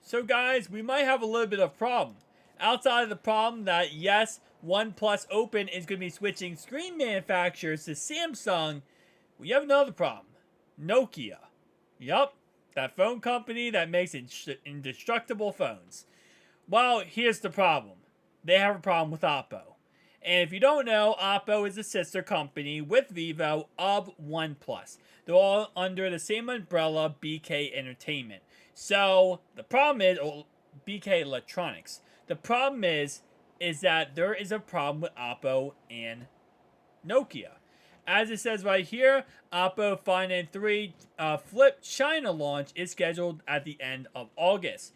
So guys, we might have a little bit of problem. Outside of the problem that yes, OnePlus Open is going to be switching screen manufacturers to Samsung, we have another problem. Nokia. Yup, that phone company that makes indestructible phones. Well, here's the problem. They have a problem with Oppo. And if you don't know, Oppo is a sister company with Vivo of OnePlus. They're all under the same umbrella, BK Entertainment. So the problem is, BK Electronics. The problem is that there is a problem with Oppo and Nokia. As it says right here, Oppo Find N3 Flip China launch is scheduled at the end of August.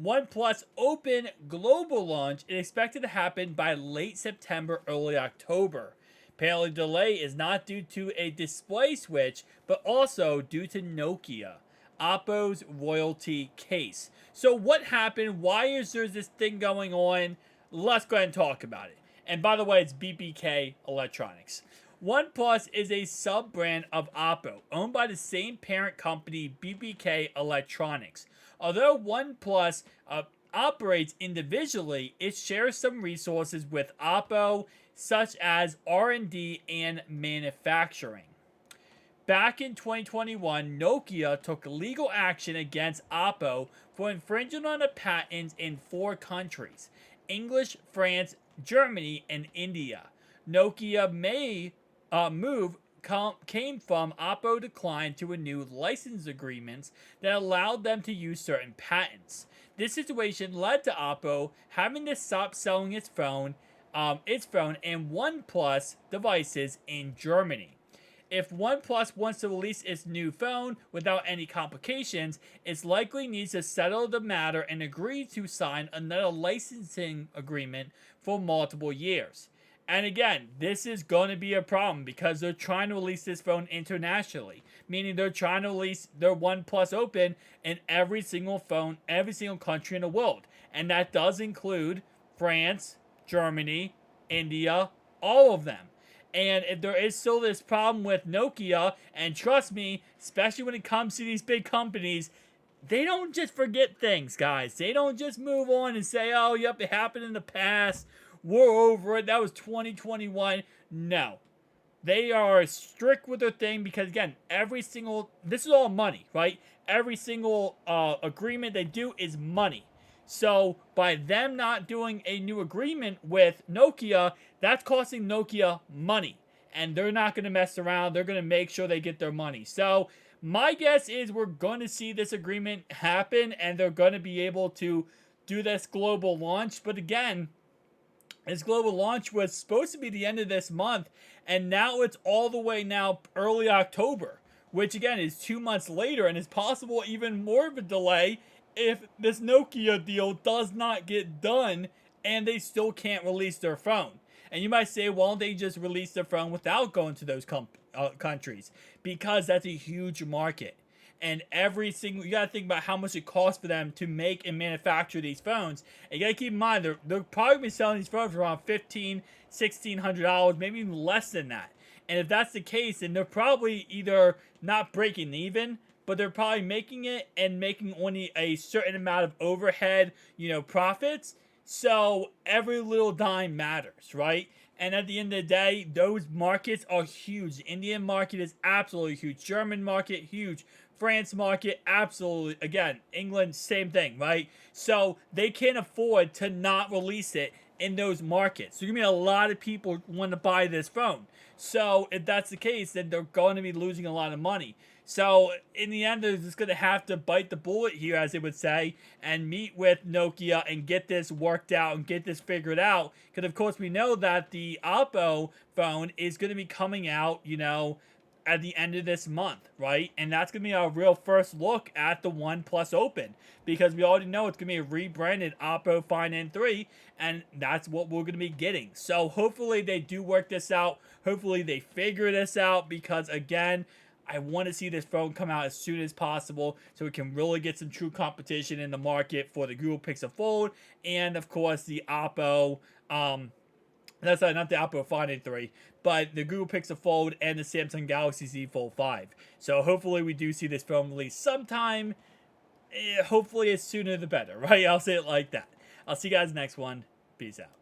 OnePlus Open global launch is expected to happen by late September, early October. Apparently, delay is not due to a display switch, but also due to Nokia, Oppo's royalty case. So, what happened? Why is there this thing going on? Let's go ahead and talk about it. And by the way, it's BBK Electronics. OnePlus is a sub-brand of Oppo, owned by the same parent company, BBK Electronics. Although OnePlus operates individually, it shares some resources with Oppo, such as R&D and manufacturing. Back in 2021, Nokia took legal action against Oppo for infringement on the patents in 4 countries: English, France, Germany, and India. Nokia came from Oppo decline to renew license agreements that allowed them to use certain patents. This situation led to Oppo having to stop selling its phone and OnePlus devices in Germany. If OnePlus wants to release its new phone without any complications, it likely needs to settle the matter and agree to sign another licensing agreement for multiple years. And again, this is going to be a problem because they're trying to release this phone internationally, meaning they're trying to release their OnePlus Open in every single phone, every single country in the world. And that does include France, Germany, India, all of them. And if there is still this problem with Nokia, and trust me, especially when it comes to these big companies, they don't just forget things, guys. They don't just move on and say, oh, yep, it happened in the past. We're over it. That was 2021. No. They are strict with their thing because, again, this is all money, right? Every single agreement they do is money. So, by them not doing a new agreement with Nokia, that's costing Nokia money. And they're not going to mess around. They're going to make sure they get their money. So, my guess is we're going to see this agreement happen and they're going to be able to do this global launch. But again, this global launch was supposed to be the end of this month, and now it's all the way now early October, which again is 2 months later, and is possible even more of a delay if this Nokia deal does not get done and they still can't release their phone. And you might say, why don't they just release their phone without going to those countries? Because that's a huge market. And you gotta think about how much it costs for them to make and manufacture these phones. And you gotta keep in mind, they're probably been selling these phones for around $1,500, $1,600, maybe even less than that. And if that's the case, then they're probably either not breaking even, but they're probably making it and making only a certain amount of overhead, profits. So every little dime matters, right? And at the end of the day, those markets are huge. The Indian market is absolutely huge. German market, huge. France market, absolutely. Again, England, same thing, right? So they can't afford to not release it in those markets. So you're going to be a lot of people want to buy this phone. So if that's the case, then they're going to be losing a lot of money. So in the end, they're just going to have to bite the bullet here, as they would say, and meet with Nokia and get this worked out and get this figured out. Because, of course, we know that the Oppo phone is going to be coming out, at the end of this month, right? And that's going to be our real first look at the OnePlus Open, because we already know it's going to be a rebranded Oppo Find N3, and that's what we're going to be getting. So hopefully they do work this out. Hopefully they figure this out, because again, I want to see this phone come out as soon as possible so we can really get some true competition in the market for the Google Pixel Fold and, of course, the Oppo, that's not the Oppo Find N3, but the Google Pixel Fold and the Samsung Galaxy Z Fold 5. So hopefully we do see this phone released sometime hopefully it's sooner the better, right? I'll say it like that. I'll see you guys next one. Peace out.